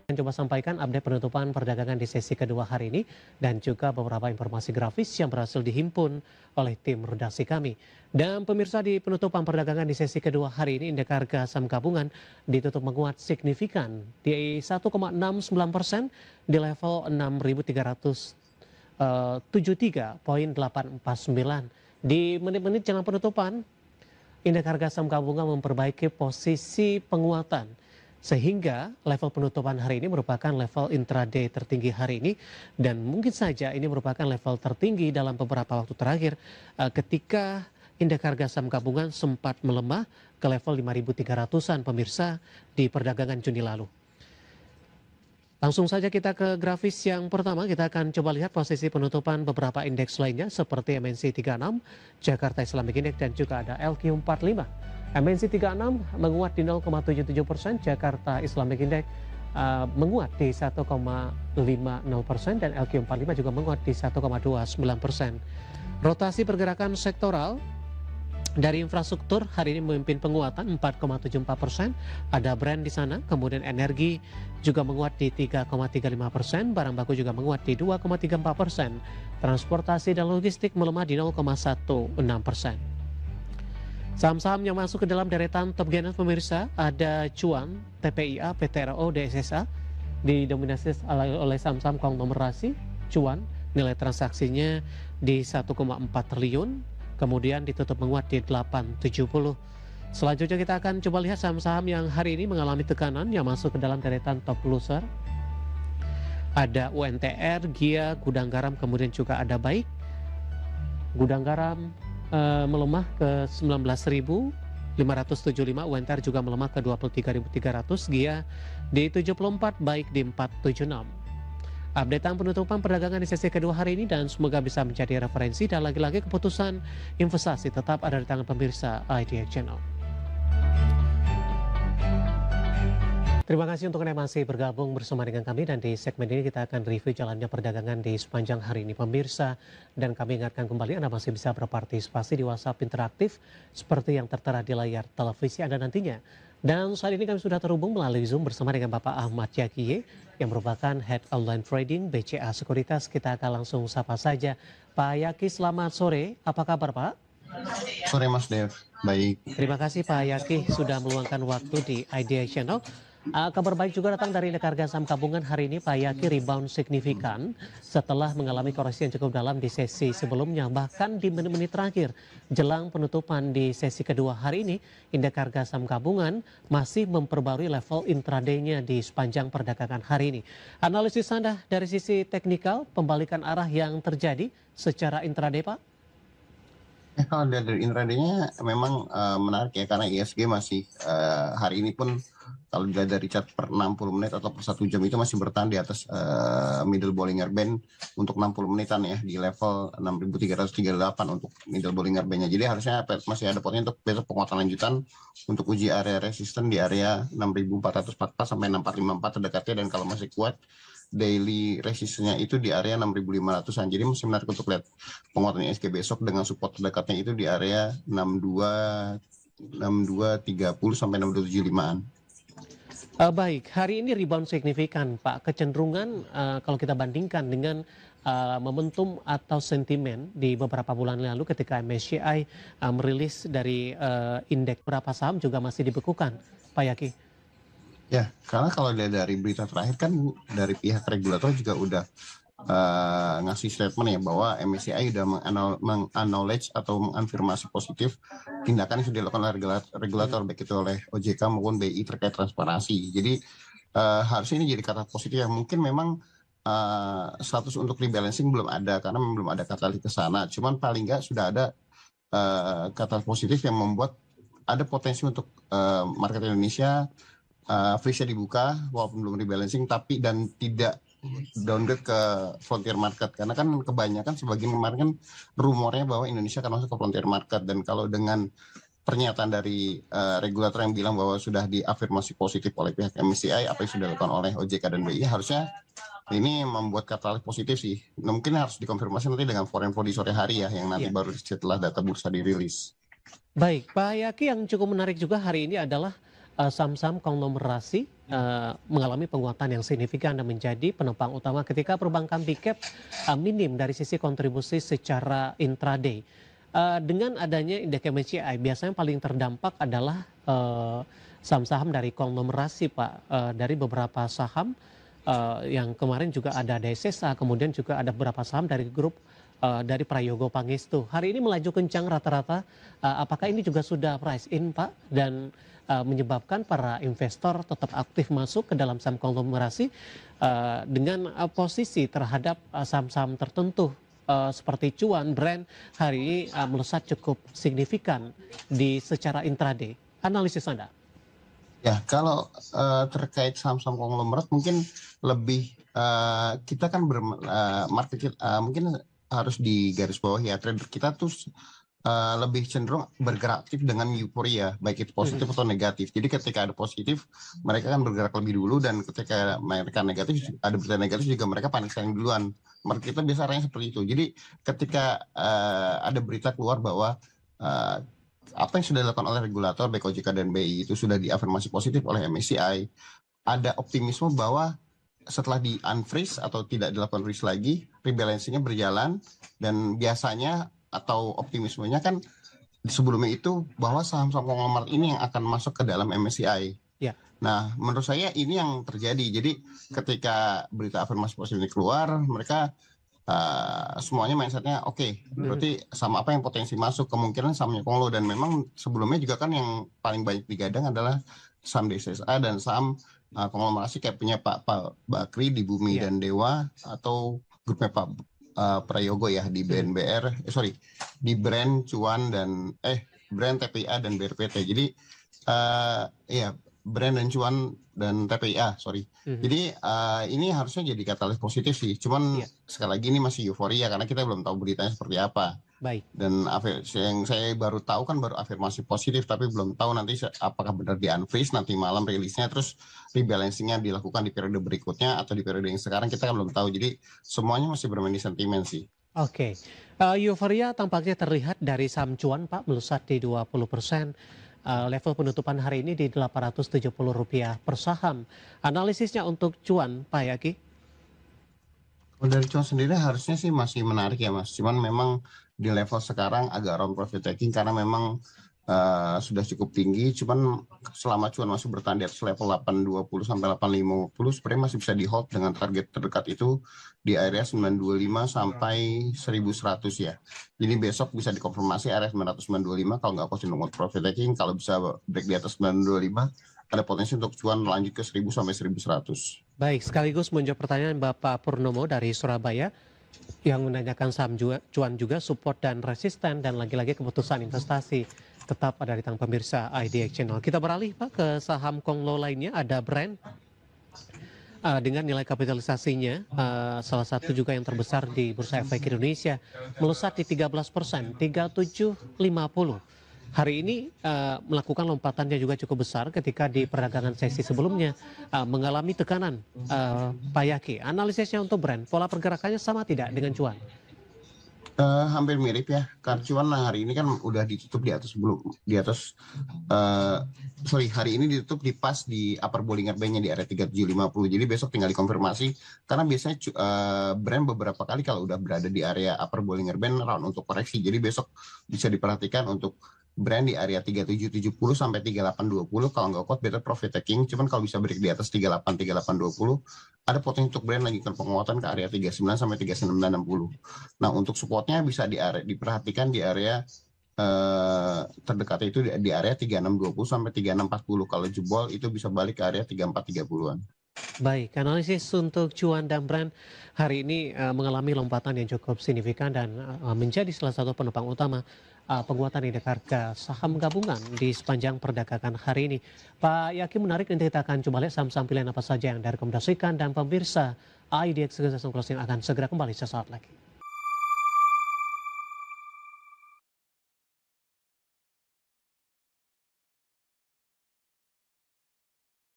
Coba sampaikan update penutupan perdagangan di sesi kedua hari ini dan juga beberapa informasi grafis yang berhasil dihimpun oleh tim redaksi kami. Dan pemirsa, di penutupan perdagangan di sesi kedua hari ini indeks harga saham gabungan ditutup menguat signifikan di 1,69% di level 6.373,849. Di menit-menit jelang penutupan, indeks harga saham gabungan memperbaiki posisi penguatan sehingga level penutupan hari ini merupakan level intraday tertinggi hari ini dan mungkin saja ini merupakan level tertinggi dalam beberapa waktu terakhir ketika indeks harga saham gabungan sempat melemah ke level 5.300-an pemirsa di perdagangan Juni lalu. Langsung saja kita ke grafis yang pertama, kita akan coba lihat posisi penutupan beberapa indeks lainnya seperti MNC 36, Jakarta Islamic Index dan juga ada LQ45. MNC 36 menguat di 0,77%, Jakarta Islamic Index menguat di 1,50% dan LQ45 juga menguat di 1,29%. Rotasi pergerakan sektoral dari infrastruktur hari ini memimpin penguatan 4,74%, ada brand di sana, kemudian energi juga menguat di 3,35%, barang baku juga menguat di 2,34%, transportasi dan logistik melemah di 0,16%. Saham-saham yang masuk ke dalam deretan top gainer pemirsa ada Cuan, TPIA, PTRO, DSSA, didominasi oleh saham-saham konglomerasi. Cuan nilai transaksinya di 1,4 triliun, kemudian ditutup menguat di 870. Selanjutnya kita akan coba lihat saham-saham yang hari ini mengalami tekanan yang masuk ke dalam deretan top loser. Ada UNTR, GIA, Gudang Garam, kemudian juga ada Baik. Gudang Garam melemah ke 19.575, UNTR juga melemah ke 23.300, GIA di 74, Baik di 476. Updatean penutupan perdagangan di sesi kedua hari ini dan semoga bisa menjadi referensi dan lagi-lagi keputusan investasi tetap ada di tangan pemirsa IDX Channel. Terima kasih untuk Anda yang masih bergabung bersama dengan kami dan di segmen ini kita akan review jalannya perdagangan di sepanjang hari ini pemirsa, dan kami ingatkan kembali Anda masih bisa berpartisipasi di WhatsApp interaktif seperti yang tertera di layar televisi Anda nantinya. Dan saat ini kami sudah terhubung melalui Zoom bersama dengan Bapak Ahmad Yakiye yang merupakan Head Online Trading BCA Sekuritas. Kita akan langsung sapa saja. Pak Yaki, selamat sore. Apa kabar Pak? Sore Mas Dev, baik. Terima kasih Pak Yaki sudah meluangkan waktu di IDX Channel. Kabar baik juga datang dari indeks harga saham gabungan hari ini. Pak Yaki, rebound signifikan setelah mengalami koreksi yang cukup dalam di sesi sebelumnya. Bahkan di menit-menit terakhir jelang penutupan di sesi kedua hari ini, indeks harga saham gabungan masih memperbarui level intraday-nya di sepanjang perdagangan hari ini. Analisis Anda dari sisi teknikal, pembalikan arah yang terjadi secara intraday Pak? Kalau dari intraday-nya memang menarik ya, karena ISG masih hari ini pun kalau dilihat dari chart per 60 menit atau per 1 jam itu masih bertahan di atas middle Bollinger Band untuk 60 menitan ya, di level 6.338 untuk middle Bollinger Band-nya. Jadi harusnya masih ada potensi untuk besok penguatan lanjutan untuk uji area resisten di area 6.444 sampai 6.454 terdekatnya, dan kalau masih kuat daily resistance-nya itu di area 6.500-an. Jadi masih menarik untuk lihat penguatan ISG besok dengan support terdekatnya itu di area 6230 sampai 6275-an. Baik, hari ini rebound signifikan Pak. Kecenderungan kalau kita bandingkan dengan momentum atau sentimen di beberapa bulan lalu ketika MSCI merilis dari indeks beberapa saham juga masih dibekukan, Pak Yaki. Ya, karena kalau dari berita terakhir kan dari pihak regulator juga udah ngasih statement ya bahwa MSCI sudah meng-acknowledge atau mengafirmasi positif tindakan yang sudah dilakukan oleh regulator baik itu oleh OJK maupun BI terkait transparansi. Jadi harusnya ini jadi kata positif yang mungkin memang status untuk rebalancing belum ada karena memang belum ada katalis ke sana. Cuman paling nggak sudah ada kata positif yang membuat ada potensi untuk market Indonesia freeze-nya dibuka walaupun belum rebalancing, tapi dan tidak downgrade ke frontier market, karena kan kebanyakan sebagian kemarin kan rumornya bahwa Indonesia akan masuk ke frontier market, dan kalau dengan pernyataan dari regulator yang bilang bahwa sudah diafirmasi positif oleh pihak MSCI apa yang sudah dilakukan oleh OJK dan BI, harusnya ini membuat katalis positif sih. Mungkin harus dikonfirmasi nanti dengan foreign flow di sore hari ya, yang nanti baru setelah data bursa dirilis. Baik, Pak Yaki, yang cukup menarik juga hari ini adalah saham-saham konglomerasi mengalami penguatan yang signifikan dan menjadi penopang utama ketika perbankan big cap minim dari sisi kontribusi secara intraday. Dengan adanya indeks MSCI biasanya paling terdampak adalah saham-saham dari konglomerasi Pak, dari beberapa saham yang kemarin juga ada DSSA, kemudian juga ada beberapa saham dari grup dari Prayogo Pangestu. Hari ini melaju kencang rata-rata. Apakah ini juga sudah price in Pak dan menyebabkan para investor tetap aktif masuk ke dalam saham konglomerasi dengan posisi terhadap saham-saham tertentu seperti Cuan, Brand hari ini melesat cukup signifikan di secara intraday. Analisis Anda? Ya, kalau terkait saham-saham konglomerat mungkin lebih kita kan market mungkin harus di garis bawah ya, trader kita tuh lebih cenderung bergerak aktif dengan euforia, baik itu positif atau negatif. Jadi ketika ada positif, mereka kan bergerak lebih dulu, dan ketika mereka negatif, ada berita negatif juga mereka panik selling duluan. Market kita biasanya seperti itu. Jadi ketika ada berita keluar bahwa apa yang sudah dilakukan oleh regulator baik OJK dan BI itu sudah diafirmasi positif oleh MSCI, ada optimisme bahwa setelah di unfreeze atau tidak dilakukan freeze lagi, rebalancingnya berjalan, dan biasanya atau optimismenya kan sebelumnya itu bahwa saham-saham konglomerat ini yang akan masuk ke dalam MSCI. Ya. Nah, menurut saya ini yang terjadi. Jadi ketika berita afirmasi positif ini keluar, mereka semuanya mindsetnya oke, berarti sama apa yang potensi masuk, kemungkinan sahamnya konglo, dan memang sebelumnya juga kan yang paling banyak digadang adalah saham DSSA dan saham konglomerasi kayak punya Pak Bakri di Bumi dan Dewa, atau grupnya Pak Prayogo ya di BNBR, di Brand, Cuan, dan Brand, TPA, dan BRPT. Jadi ya Brand dan Cuan dan TPA, Jadi ini harusnya jadi katalis positif sih. Cuman sekali lagi ini masih euforia karena kita belum tahu beritanya seperti apa. Baik. Dan yang saya baru tahu kan baru afirmasi positif, tapi belum tahu nanti apakah benar di unfreeze nanti malam rilisnya, terus rebalancingnya dilakukan di periode berikutnya atau di periode yang sekarang, kita kan belum tahu. Jadi semuanya masih bermain di sentimen sih. Oke. Euforia tampaknya terlihat dari saham Cuan Pak melesat di 20%. Level penutupan hari ini di Rp870 per saham. Analisisnya untuk Cuan, Pak Yaki? Dari Cuan sendiri harusnya sih masih menarik ya Mas. Cuman memang di level sekarang agak round profit taking karena memang sudah cukup tinggi. Cuman selama Cuan masih bertahan di atas level 820 sampai 850, sebenarnya masih bisa di hold dengan target terdekat itu di area 925 sampai 1100 ya. Jadi besok bisa dikonfirmasi area 925 kalau nggak positif untuk profit taking. Kalau bisa break di atas 925, ada potensi untuk Cuan lanjut ke 1000 sampai 1100. Baik, sekaligus menjawab pertanyaan Bapak Purnomo dari Surabaya yang menanyakan saham Cuan juga support dan resisten, dan lagi-lagi keputusan investasi tetap ada di tangan pemirsa IDX Channel. Kita beralih Pak ke saham konglo lainnya, ada Brand dengan nilai kapitalisasinya salah satu juga yang terbesar di Bursa Efek Indonesia, melesat di 13%, 3750. Hari ini melakukan lompatannya juga cukup besar ketika di perdagangan sesi sebelumnya mengalami tekanan. Pak Yaki, analisisnya untuk Brand, pola pergerakannya sama tidak dengan Cuan? Hampir mirip ya. Karena Cuan hari ini kan udah ditutup hari ini ditutup di pas di upper Bollinger Band-nya di area 3750. Jadi besok tinggal dikonfirmasi, karena biasanya Brand beberapa kali kalau udah berada di area upper Bollinger Band round untuk koreksi. Jadi besok bisa diperhatikan untuk Brand di area 3770 sampai 3820. Kalau nggak kuat better profit taking. Cuman kalau bisa break di atas 3820, ada potensi untuk Brand lanjutkan penguatan ke area 39 sampai 3960. Nah, untuk supportnya bisa diperhatikan di area terdekat itu di area 3620 sampai 3640. Kalau jebol itu bisa balik ke area 3430-an. Baik, analisis untuk Cuan dan Brand hari ini mengalami lompatan yang cukup signifikan dan menjadi salah satu penopang utama penguatan indeks harga saham gabungan di sepanjang perdagangan hari ini. Pak Yaki, menarik, nanti kita akan coba lihat saham-saham pilihan apa saja yang direkomendasikan, dan pemirsa IDX Closing akan segera kembali sesaat lagi.